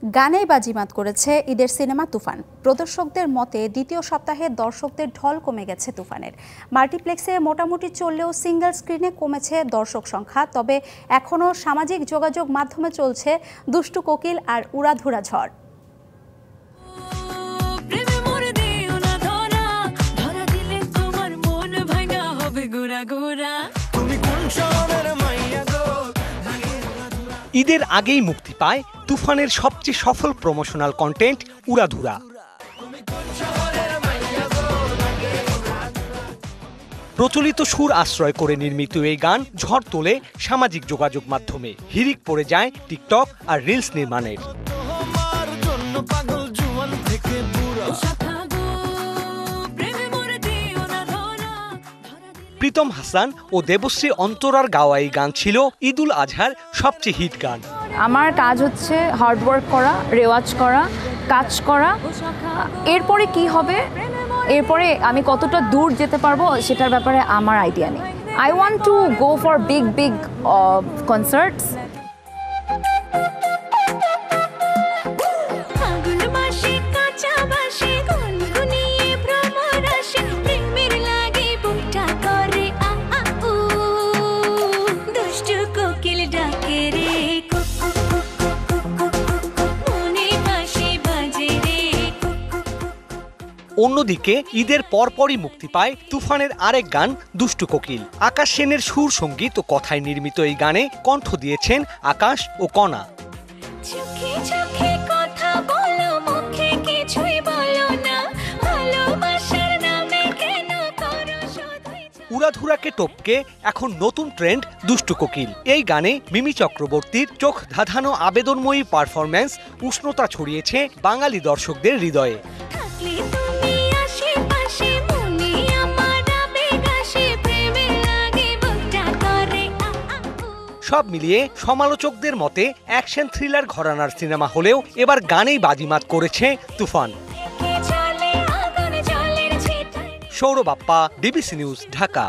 গানেই বাজিমাত করেছে ঈদের সিনেমা তুফান। প্রদর্শকদের মতে দ্বিতীয় সপ্তাহে দর্শকদের ঢল কমে গেছে তুফানের। মাল্টিপ্লেক্সে মোটামুটি চললেও সিঙ্গেল স্ক্রিনে কমেছে দর্শক সংখ্যা। তবে এখনও সামাজিক যোগাযোগ মাধ্যমে চলছে দুষ্টু কোকিল আর উড়াধুরা ঝড়। ঈদের আগেই মুক্তি পায় তুফানের সবচেয়ে সফল প্রমোশনাল কন্টেন্ট উড়াধুরা। প্রচলিত সুর আশ্রয় করে নির্মিত এই গান ঝড় তোলে সামাজিক যোগাযোগ মাধ্যমে। হিড়িক পড়ে যায় টিকটক আর রিলস নির্মাণের। প্রীতম হাসান ও দেবশ্রী অন্তরার গাওয়া এই গান ছিল ঈদুল আজহার সবচেয়ে হিট গান। আমার কাজ হচ্ছে হার্ডওয়ার্ক করা, রেওয়াজ করা, কাজ করা। এরপরে কি হবে, এরপরে আমি কতটা দূর যেতে পারবো সেটার ব্যাপারে আমার আইডিয়া নেই। I want to go for big big concerts. অন্যদিকে ঈদের পরপরই মুক্তি পায় তুফানের আরেক গান দুষ্টু কোকিল। আকাশ সেনের সুর সঙ্গীত ও কথায় নির্মিত এই গানে কণ্ঠ দিয়েছেন আকাশ ও কণা। উড়াধুরাকে টপকে এখন নতুন ট্রেন্ড দুষ্টু কোকিল। এই গানে মিমি চক্রবর্তীর চোখ ধাঁধানো আবেদনময়ী পারফরম্যান্স উষ্ণতা ছড়িয়েছে বাঙালি দর্শকদের হৃদয়ে। সব মিলিয়ে সমালোচকদের মতে অ্যাকশন থ্রিলার ঘরানার সিনেমা হলেও এবার গানেই বাজিমাত করেছে তুফান। Sourav Bappa, DBC News, Dhaka.